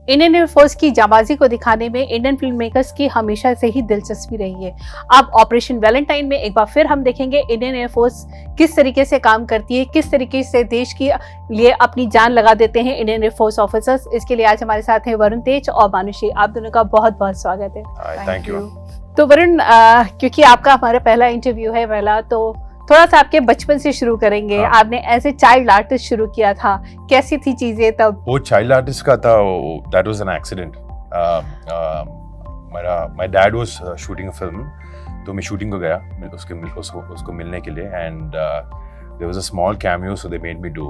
Indian air force की जाबाजी को दिखाने में इंडियन फिल्म मेकर्स की हमेशा से ही दिलचस्पी रही है। अब ऑपरेशन वैलेंटाइन में एक बार फिर हम देखेंगे इंडियन एयरफोर्स किस तरीके से काम करती है, किस तरीके से देश के लिए अपनी जान लगा देते हैं इंडियन एयरफोर्स ऑफिसर्स। इसके लिए आज हमारे साथ हैं वरुण तेज और मानुषी। आप दोनों का बहुत बहुत स्वागत है। Thank you. तो वरुण, क्योंकि आपका हमारा पहला इंटरव्यू है तो थोड़ा सा आपके बचपन से शुरू करेंगे। आपने ऐसे चाइल्ड आर्टिस्ट शुरू किया था, कैसी थी चीजें तब? वो चाइल्ड आर्टिस्ट का था, that was an accident. My dad was shooting a film, तो मैं शूटिंग को गया उसको मिलने के लिए, and there was a small cameo, so they made me do.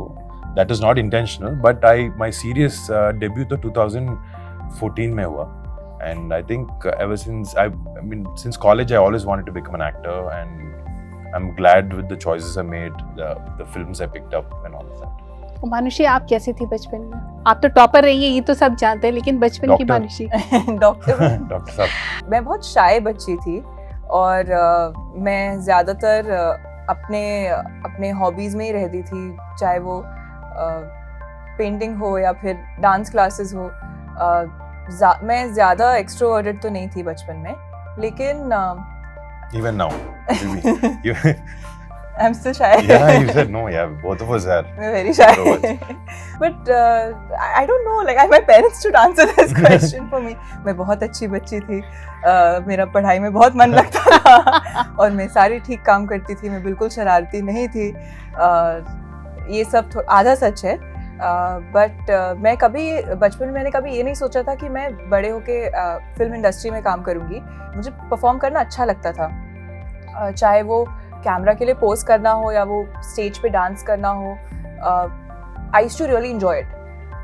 That was not intentional, but my serious debut तो 2014 में हुआ, and I think ever since since college I always wanted to become an actor, and I'm glad with the choices I made, the films I picked up and all of that. मानुषी, आप कैसी थी बचपन में? आप तो topper रही है, ये तो सब जानते हैं, लेकिन बचपन की मानुषी। डॉक्टर साहब। मैं बहुत शाय बच्ची थी और मैं ज़्यादातर अपने हॉबीज़ में ही रहती थी, चाहे वो पेंटिंग हो या फिर डांस क्लासेस हो। मैं ज़्यादा एक्सट्रोवर्टेड तो नहीं थी बचपन में, लेकिन even now I'm still shy. Yeah, you said no. Yeah, both of us are. I'm very shy. But I don't know. Like, my parents should answer this question for me. मैं बहुत अच्छी बच्ची थी। मेरा पढ़ाई में बहुत मन लगता था और मैं सारे ठीक काम करती थी। मैं बिल्कुल शरारती नहीं थी। ये सब आधा सच है। बट मैं कभी बचपन में मैंने कभी ये नहीं सोचा था कि मैं बड़े होके फिल्म इंडस्ट्री में काम करूँगी। मुझे परफॉर्म करना अच्छा लगता था, चाहे वो कैमरा के लिए पोज करना हो या वो स्टेज पे डांस करना हो। I used to really enjoy it,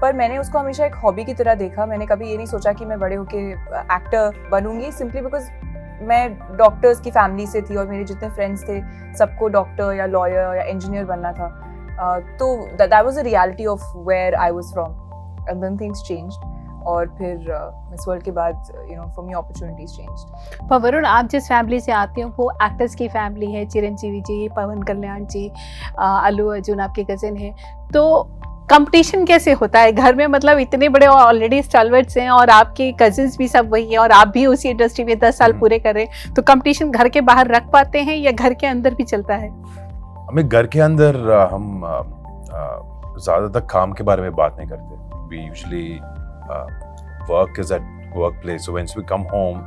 पर मैंने उसको हमेशा एक हॉबी की तरह देखा। मैंने कभी ये नहीं सोचा कि मैं बड़े होके एक्टर बनूंगी, सिंपली बिकॉज मैं डॉक्टर्स की फैमिली से थी और मेरे जितने फ्रेंड्स थे सबको डॉक्टर या लॉयर या इंजीनियर बनना था। तो that was the reality of where I was from, and then things changed. और फिर मिस वर्ल्ड के बाद फॉर मी अपॉर्चुनिटीज चेंज्ड। पर वरुण, आप जिस फैमिली से आते हो वो एक्टर्स की फैमिली है, चिरंजीवी जी, पवन कल्याण जी, अल्लू अर्जुन आपके कजिन है, तो कंपटीशन कैसे होता है घर में? मतलब इतने बड़े ऑलरेडी स्टालवर्ट्स हैं और आपके कजिन्स भी सब वही हैं और आप भी उसी इंडस्ट्री में 10 साल पूरे कर रहे हैं, तो कंपटीशन घर के बाहर रख पाते हैं या घर के अंदर भी चलता है? हमें घर के अंदर हम ज़्यादातर काम के बारे में बात नहीं करते। We usually work is at workplace, so once we come home,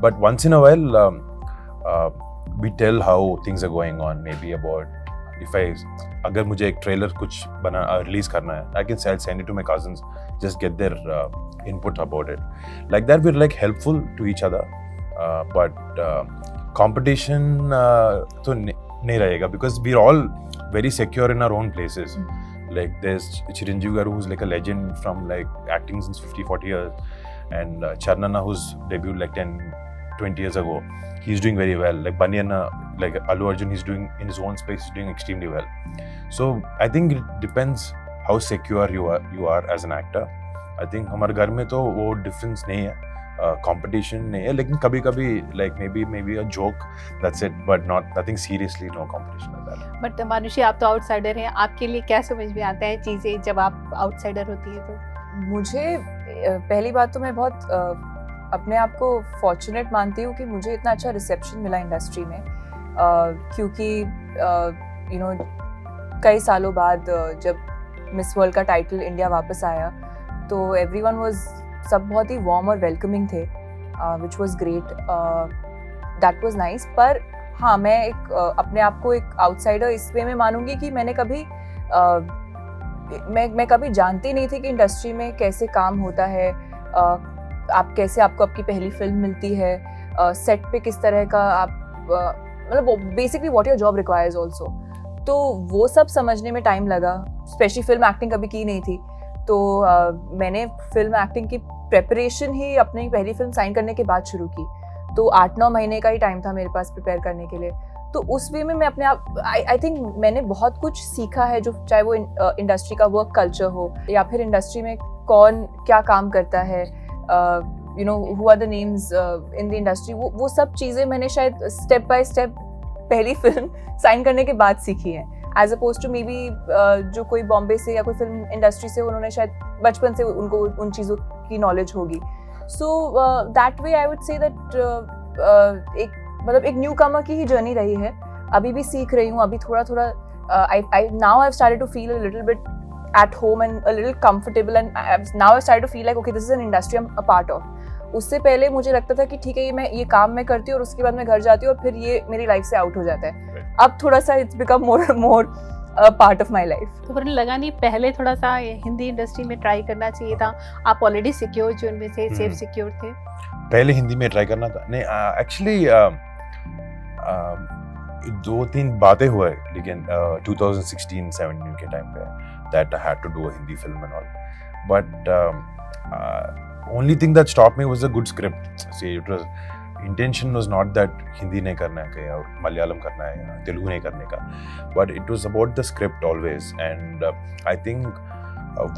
but once in a while we tell how things are going on, maybe about अगर मुझे एक ट्रेलर कुछ रिलीज करना है, I can send it to my cousins, just get their input about it. Like that we're like helpful to each other, but competition तो नहीं रहेगा, because we're all very secure in our own places. Like there's Chiranjeevi Garu, who's like a legend from like acting since 50-40 years, and Charnana, who's debuted like 10-20 years ago. He's doing very well. Like Banyan, like Allu Arjun, he's doing in his own space, he's doing extremely well. So I think it depends how secure you are as an actor. I think हमारे घर में तो वो difference नहीं है, competition नहीं है, लेकिन कभी-कभी like maybe a joke, that's it, but nothing seriously, no competition like that. But Manushi, आप तो आउटसाइडर हैं, आपके लिए क्या समझ में आता है चीज़ें जब आप आउटसाइडर होती है तो? मुझे पहली बात तो मैं बहुत अपने आप को फॉर्चुनेट मानती हूँ कि मुझे इतना अच्छा रिसेप्शन मिला इंडस्ट्री में, क्योंकि कई सालों बाद जब मिस वर्ल्ड का टाइटल इंडिया वापस आया तो एवरीवन वाज सब बहुत ही वार्म और वेलकमिंग थे, which was great, that was nice. पर हाँ, मैं एक अपने आप को एक आउटसाइडर इस वे में मानूंगी कि मैंने कभी मैं कभी जानती नहीं थी कि इंडस्ट्री में कैसे काम होता है, आपको आपकी पहली फिल्म मिलती है, सेट पे किस तरह का आप मतलब basically what your job requires also. तो वो सब समझने में टाइम लगा, स्पेशली फिल्म एक्टिंग कभी की नहीं थी, तो मैंने फिल्म एक्टिंग की प्रेपरेशन ही अपनी पहली फिल्म साइन करने के बाद शुरू की। तो 8-9 महीने का ही टाइम था मेरे पास प्रिपेयर करने के लिए। तो उस वे में मैं अपने आप आई थिंक मैंने बहुत कुछ सीखा है, जो चाहे वो इंडस्ट्री का वर्क कल्चर हो या फिर इंडस्ट्री में कौन क्या काम करता है, who are the names in the industry, वो सब चीज़ें मैंने शायद स्टेप बाय स्टेप पहली फिल्म साइन करने के बाद सीखी हैं। As opposed to maybe जो कोई बॉम्बे से या कोई फिल्म इंडस्ट्री से, उन्होंने शायद बचपन से उनको उन चीज़ों की नॉलेज होगी. So that way I would say that एक न्यू कमर की ही जर्नी रही है. अभी भी सीख रही हूँ, अभी थोड़ा थोड़ा now I've started to feel a little bit at home and a little comfortable, and now I've started to feel like okay, this is an industry I'm a part of. उससे पहले मुझे लगता था कि ठीक है, ये काम मैं करती हूँ और उसके बाद मैं घर जाती हूँ और फिर ये मेरी लाइफ से आउट हो जाता है. अब थोड़ा सा it's become more part of my life. तो वरुण, लगा नहीं पहले थोड़ा सा हिंदी इंडस्ट्री में ट्राई करना चाहिए था? आप ऑलरेडी सिक्योर जो उनमें से सेफ सिक्योर थे. पहले हिंदी में ट्राई करना था. नहीं, एक्चुअली 2-3 बातें हुए, लेकिन 2016-17 के टाइम पे that I had to do a Hindi film and all. But only thing that stopped me was a good script. See, intention was not that Hindi नहीं करना है कहीं और मलयालम करना है या तेलुगु नहीं करने का, but it was about the script always. And I think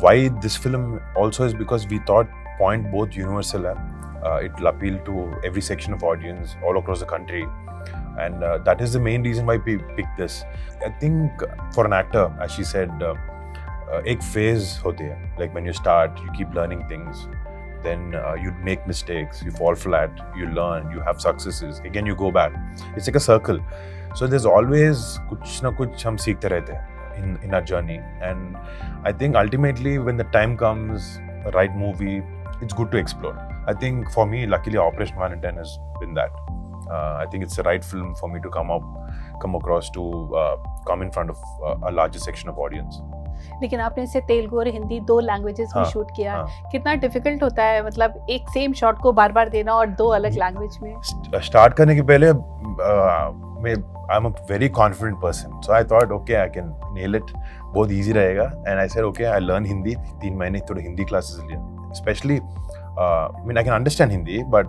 why this film also is because we thought point both universal है. It will appeal to every section of audience all across the country. And that is the main reason why we picked this. I think for an actor, as she said, एक phase होती है. Like when you start, you keep learning things. Then you make mistakes, you fall flat, you learn, you have successes. Again, you go back. It's like a circle. So there's always कुछ ना कुछ हम सीखते रहते हैं in our journey. And I think ultimately, when the time comes, the right movie, it's good to explore. I think for me, luckily, Operation Valentine has been that. I think it's the right film for me to come across to come in front of a larger section of audience. लेकिन आपने इसे तेलुगु और Hindi 2 languages में shoot किया. कितना difficult होता है, मतलब एक सेम शॉट को बार बार देना और 2 अलग लैंग्वेज में? स्टार्ट करने के पहले I'm a very confident person, so I thought okay, I can nail it, बहुत easy रहेगा. And I said okay, I learn Hindi. 3 महीने थोड़े हिंदी क्लासेस लिए. Especially, I mean, I can understand Hindi, but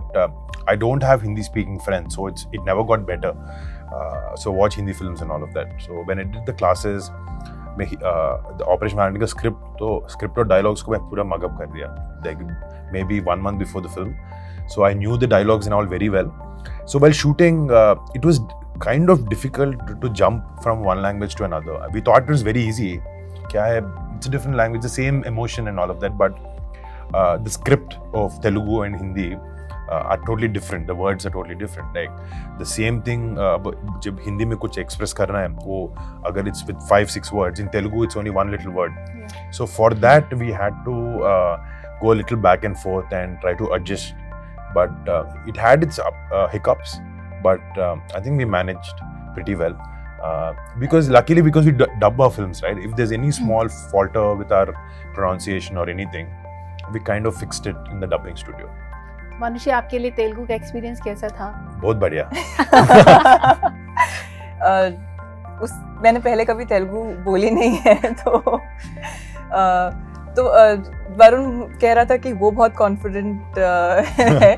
I don't have Hindi speaking friends, so it never got better. So watch Hindi films and all of that. So when I did the classes, the Operation Valentine का script और dialogues को मैं पूरा mug up कर दिया, like maybe 1 month before the film. So I knew the dialogues and all very well. So while shooting, it was kind of difficult to jump from one language to another. We thought it was very easy. क्या है, it's a different language, the same emotion and all of that, but the script of Telugu and Hindi are totally different. The words are totally different. Like the same thing, जब हिंदी में कुछ express करना है, वो अगर it's with 5-6 words, in Telugu it's only one little word. Yeah. So for that we had to go a little back and forth and try to adjust. But it had its hiccups, but I think we managed pretty well. Because luckily, because we dub our films, right? If there's any small falter with our pronunciation or anything, we kind of fixed it in the dubbing studio. मानुषी, आपके लिए तेलुगु का experience कैसा था? बहुत बढ़िया. मैंने पहले कभी तेलुगु बोली नहीं है, तो वरुण कह रहा था कि वो बहुत कॉन्फिडेंट है.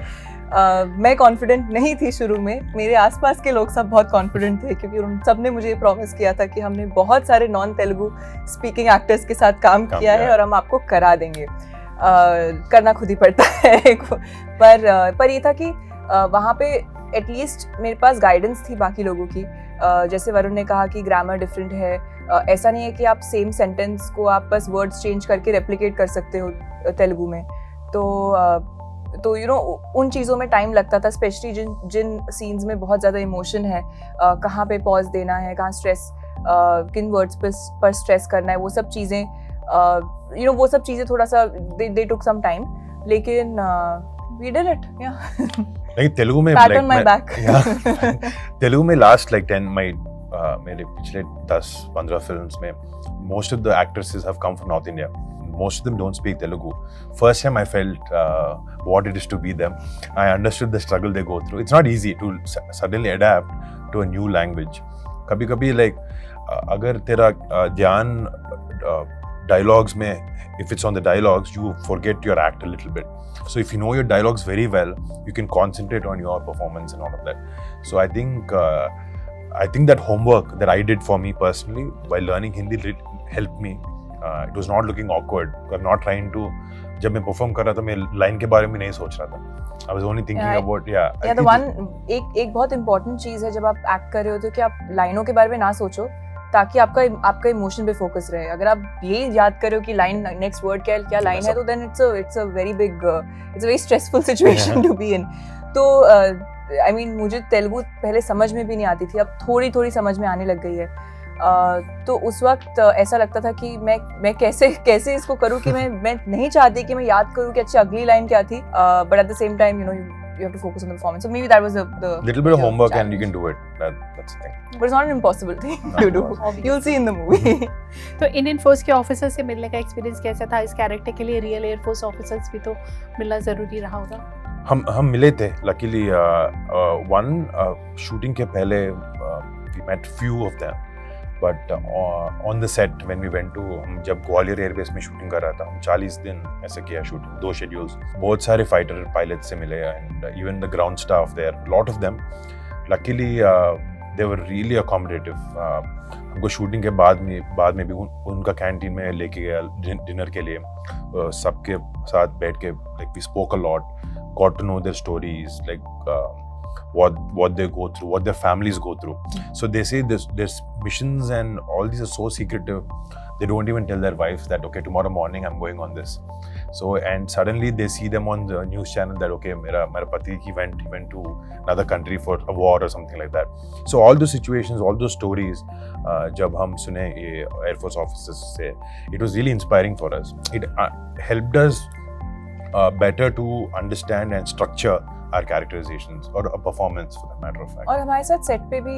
मैं कॉन्फिडेंट नहीं थी शुरू में. मेरे आसपास के लोग सब बहुत कॉन्फिडेंट थे, क्योंकि उन सब ने मुझे ये प्रॉमिस किया था कि हमने बहुत सारे नॉन तेलुगु स्पीकिंग एक्टर्स के साथ काम किया है और हम आपको करा देंगे. करना खुद ही पड़ता है. पर ये था कि वहाँ पे एटलीस्ट मेरे पास गाइडेंस थी बाकी लोगों की. जैसे वरुण ने कहा कि ग्रामर डिफरेंट है. ऐसा नहीं है कि आप सेम सेंटेंस को आप बस वर्ड्स चेंज करके रेप्लिकेट कर सकते हो तेलुगु में. तो यू नो उन चीज़ों में टाइम लगता था, स्पेशली जिन सीन्स में बहुत ज़्यादा इमोशन है, कहाँ पे पॉज देना है, कहाँ स्ट्रेस, किन वर्ड्स पर स्ट्रेस करना है, वो सब चीज़ें वो सब चीज़ें थोड़ा सा दे टुक सम टाइम, लेकिन वी डिड इट. नहीं, तेलुगु में PAT on my back. Telugu में लास्ट लाइक 10 मेरे पिछले 10-15 फिल्म्स में most of the actresses have come from North India. Most of them don't speak Telugu. First time I felt what it is to be them. I understood the struggle they go through. It's not easy to suddenly adapt to a new language. कभी-कभी like अगर तेरा ध्यान dialogues में, if it's on the dialogues, you forget your act a little bit. So if you know your dialogues very well, you can concentrate on your performance and all of that. So I think that homework that I did for me personally while learning Hindi helped me. It was not looking awkward. I'm not trying to. जब मैं perform कर रहा था, मैं line के बारे में नहीं सोच रहा था. I was only thinking about the one एक बहुत important चीज़ है जब आप act कर रहे होते हो कि आप लाइनों के बारे में ना सोचो. ताकि आपका इमोशन पे फोकस रहे. अगर आप ये याद करो कि लाइन नेक्स्ट वर्ड क्या लाइन है, तो then it's a very stressful situation to be in. तो आई मीन मुझे तेलुगु पहले समझ में भी नहीं आती थी, अब थोड़ी समझ में आने लग गई है. तो उस वक्त ऐसा लगता था कि मैं कैसे इसको करूँ कि मैं नहीं चाहती कि मैं याद करूँ कि अच्छा अगली लाइन क्या थी, but at the same time you have to focus on the performance. So maybe that was the little bit of homework challenge. and you can do it. That's the thing. But it's not an impossible thing to do. You'll see in the movie. तो Indian force के officer से मिलने का experience कैसा था? इस character के लिए रियल एयरफोर्स ऑफिसर्स भी तो मिलना जरूरी रहा होगा. हम मिले थे. Luckily, one shooting के पहले we met few of them. But on the set when we went to, हम जब ग्वालियर एयरबेस में शूटिंग कर रहा था, हम 40 दिन ऐसे किया शूटिंग, 2 शेड्यूल्स. बहुत सारे फाइटर पायलट से मिले and even the ground staff there, lot of them. Luckily they were really accommodative. हमको शूटिंग के बाद में भी उनका कैंटीन में लेके गया डिनर के लिए. सबके साथ बैठ के like we spoke a lot, got to know their stories, like what they go through, what their families go through. So they say there's missions and all these are so secretive. They don't even tell their wives that okay, tomorrow morning I'm going on this. So and suddenly they see them on the news channel that okay, mera pati he went to another country for a war or something like that. So all those situations, all those stories, jab hum sune ye Air Force officers se, it was really inspiring for us. It helped us better to understand and structure our characterizations or a performance for the matter of fact. और हमारे साथ set पे भी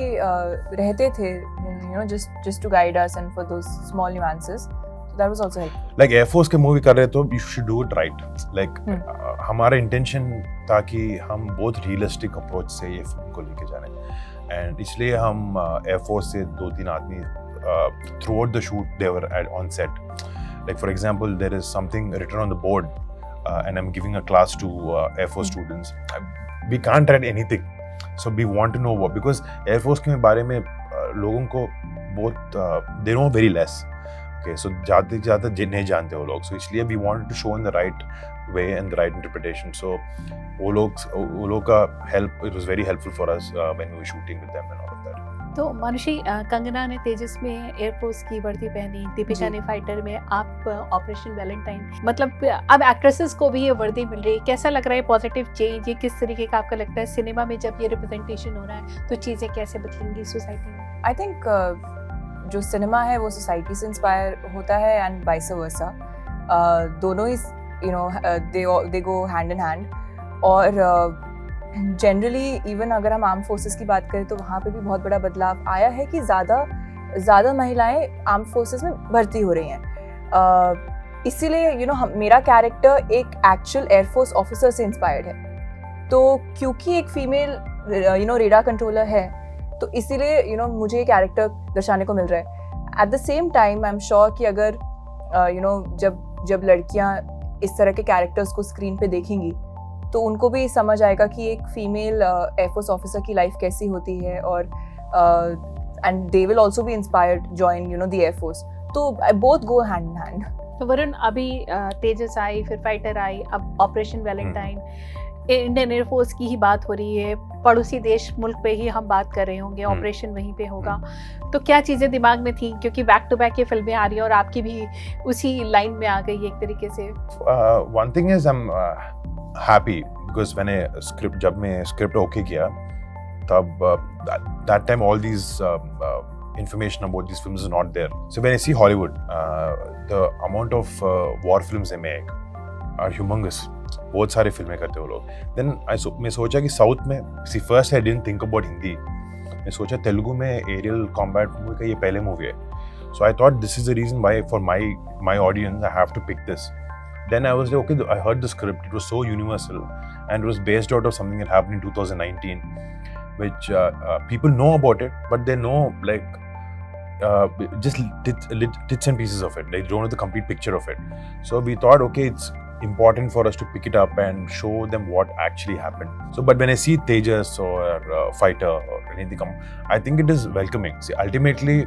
रहते थे, you know, just to guide us and for those small nuances. So that was also helpful. Like Air Force के movie कर रहे तो you should do it right. Like हमारा intention था कि हम बहुत realistic approach से ये film को लेके जा रहे हैं, and इसलिए हम Air Force से 2-3 आदमी throughout the shoot they were on set. Like for example, there is something written on the board. And I'm giving a class to Air Force students. We can't write anything, so we want to know what, because Air Force के बारे में लोगों को बहुत they know very less. Okay, so ज़्यादा नहीं जानते वो लोग, so इसलिए we wanted to show in the right way and the right interpretation. So वो लोग का help, it was very helpful for us when we were shooting with them and all of that. तो मानुषी, कंगना ने तेजस में air force की वर्दी पहनी, दीपिका ने फाइटर में, आप ऑपरेशन वैलेंटाइन, मतलब अब एक्ट्रेसेस को भी ये वर्दी मिल रही है. कैसा लग रहा है पॉजिटिव चेंज? ये किस तरीके का आपका लगता है सिनेमा में जब ये रिप्रेजेंटेशन हो रहा है तो चीज़ें कैसे बदलेंगी सोसाइटी में? आई थिंक जो सिनेमा है वो सोसाइटी से इंस्पायर होता है एंड वाइस वर्सा. दोनों ही you know they go hand in hand. और जनरली इवन अगर हम आर्म फोर्सेस की बात करें तो वहाँ पे भी बहुत बड़ा बदलाव आया है कि ज़्यादा महिलाएं आर्म फोर्सेस में भर्ती हो रही हैं. इसीलिए यू नो मेरा कैरेक्टर एक एक्चुअल एयरफोर्स ऑफिसर से इंस्पायर्ड है. तो क्योंकि एक female you know radar controller है, तो इसीलिए यू नो मुझे ये कैरेक्टर दर्शाने को मिल रहा है. At the same time I am sure कि अगर यू नो जब लड़कियाँ इस तरह के कैरेक्टर्स को स्क्रीन पे देखेंगी तो उनको भी समझ आएगा कि एक फीमेल एयरफोर्स ऑफिसर की लाइफ कैसी होती है, और and they will also be inspired join you know the air force. तो both go hand in hand. तो वरुण, अभी तेजस आई, फिर फाइटर आई, अब ऑपरेशन वैलेंटाइन, इंडियन एयरफोर्स की ही बात हो रही है, पड़ोसी देश मुल्क पे ही हम बात कर रहे होंगे, ऑपरेशन वहीं पे होगा. तो क्या चीज़ें दिमाग में थी, क्योंकि बैक टू बैक ये फिल्में आ रही हैं और आपकी भी उसी लाइन में आ गई एक तरीके से? One thing is I am happy because when जब मैं स्क्रिप्ट ओके किया तब that time all these information about these films is not there. So when I see Hollywood, the amount of war films they make are humongous. बहुत सारे फिल्में करते वो लोग. Then मैं सोचा कि साउथ में, see first I didn't think about Hindi, मैं सोचा तेलुगु में एरियल कॉम्बैट मूवी का ये पहले मूवी है. So I thought this is the reason why for my audience I have to pick this. Then I was like, okay, I heard the script. It was so universal, and it was based out of something that happened in 2019, which people know about it, but they know like just bits and pieces of it. They don't know the complete picture of it. So we thought, okay, it's important for us to pick it up and show them what actually happened. So, but when I see Tejas or Fighter or anything, I think it is welcoming. See, ultimately,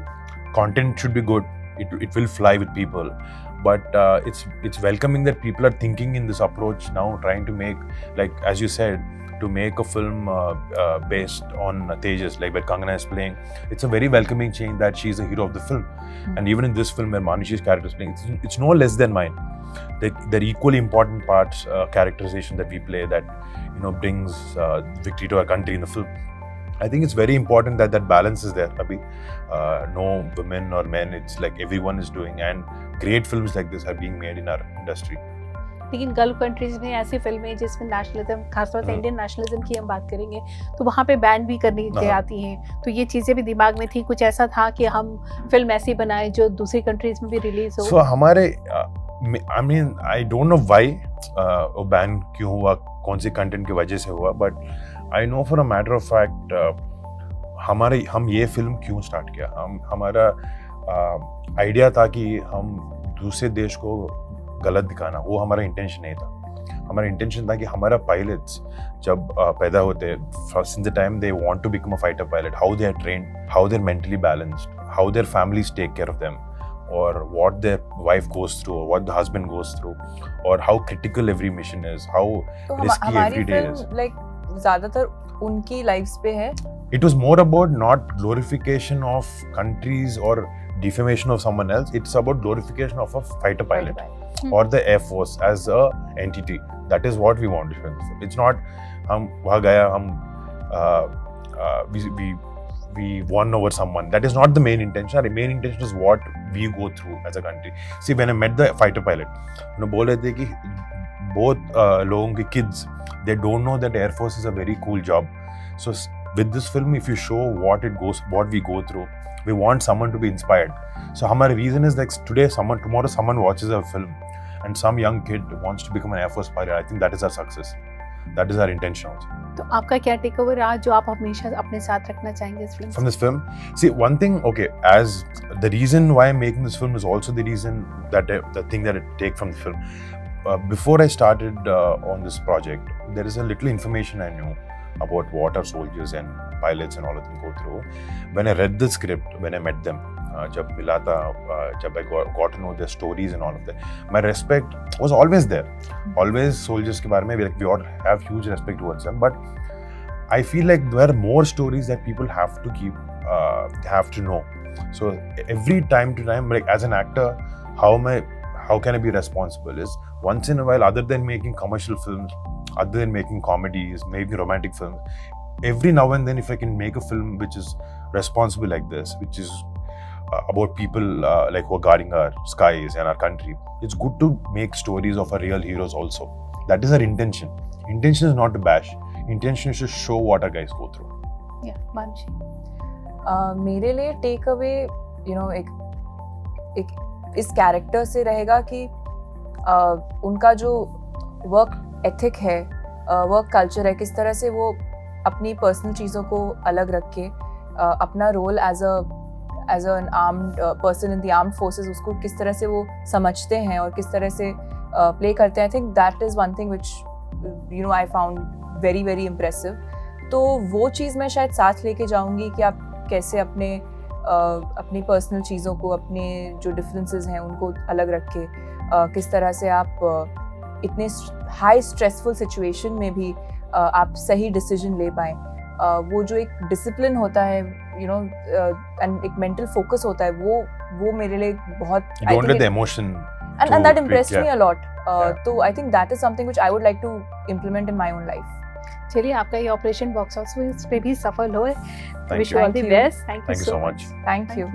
content should be good. It will fly with people. But it's welcoming that people are thinking in this approach now, trying to make, like as you said, to make a film based on Tejas, like where Kangana is playing. It's a very welcoming change that she's the hero of the film. And even in this film where Manushi's character is playing, it's no less than mine. They're equally important parts, characterization that we play that, you know, brings victory to our country in the film. I think it's very important that that balance is there, Abhi. No women or men, it's like everyone is doing, and great films like this are being made in our industry. लेकिन gulf countries में ऐसी फिल्में जिसमें nationalism, खासतौर से Indian nationalism की हम बात करेंगे, तो वहाँ पे बैन भी करनी के आती हैं, तो ये चीज़ें भी दिमाग में थी, कुछ ऐसा था कि हम फिल्म ऐसी बनाएं जो दूसरी कंट्रीज में भी रिलीज हो. So हमारे I mean I don't know why वो बैन क्यों हुआ, कौन सी कंटेंट की वजह से हुआ, but I know for a matter of fact हम ये फिल्म क्यों स्टार्ट किया. हमारा आइडिया था कि हम दूसरे देश को गलत दिखाना, वो हमारा इंटेंशन नहीं था. हमारा इंटेंशन था कि हमारा पायलट्स जब पैदा होते हैं, since the time they want to become a fighter pilot, how they are trained, how they are mentally balanced, how their families take care of them, or what their wife goes through, or what the husband goes through, or how critical every mission is, how risky every day is. Like ज़्यादातर उनकी lives पे है. It was more about not glorification of countries or defamation of someone else. It's about glorification of a fighter pilot or the Air Force as a entity. That is what we want to show. It's not हम वहाँ गया, हम we won over someone. That is not the main intention. The main intention is what we go through as a country. See, when I met the fighter pilot, उन्होंने बोल रहे थे कि both लोगों के kids, they don't know that Air Force is a very cool job. So with this film, if you show what we go through, we want someone to be inspired. So our reason is like tomorrow someone watches our film and some young kid wants to become an Air Force pilot. I think that is our success. That is our intention also. तो आपका क्या take over रहा जो आप हमेशा अपने साथ रखना चाहेंगे इस film? From this film, see one thing. Okay, as the reason why I'm making this film is also the reason that the thing that I take from the film. Before I started on this project, there is a little information I knew about what our soldiers and pilots and all of them go through. When I read the script, when I met them, जब मिला था, जब I got to know their stories and all of that, my respect was always there. Always soldiers के बारे में we all have huge respect towards them, but I feel like there are more stories that people have to know. So every time to time, like as an actor, how can I be responsible is once in a while, other than making commercial films, other than making comedies, maybe romantic films, every now and then if I can make a film which is responsible like this, which is about people like who are guarding our skies and our country, it's good to make stories of our real heroes also. That is our intention. Intention is not to bash. Intention is to show what our guys go through. Yeah, Manushi. मेरे लिए take away एक इस character से रहेगा कि उनका जो work ethic है, वर्क कल्चर है, किस तरह से वो अपनी पर्सनल चीज़ों को अलग रख के अपना role as an armed person in the armed forces उसको किस तरह से वो समझते हैं और किस तरह से प्ले करते हैं. I think that is one thing which I found very very impressive. तो वो चीज़ मैं शायद साथ लेके जाऊंगी कि आप कैसे अपनी पर्सनल चीज़ों को, अपने जो डिफरेंसेस हैं उनको अलग रख के किस तरह से आप इतने हाई स्ट्रेसफुल सिचुएशन में भी आप सही डिसीजन ले पाएँ. वो जो एक डिसिप्लिन होता है एंड एक मेंटल फोकस होता है, वो मेरे लिए बहुत don't let the emotion and that impressed me a lot. तो I think that is something which I would like to implement in my own life. चलिए, आपका ये ऑपरेशन बॉक्स ऑफिस पे भी सफल हो. Thank wish you. You all the best. Thank you so much. Thank you.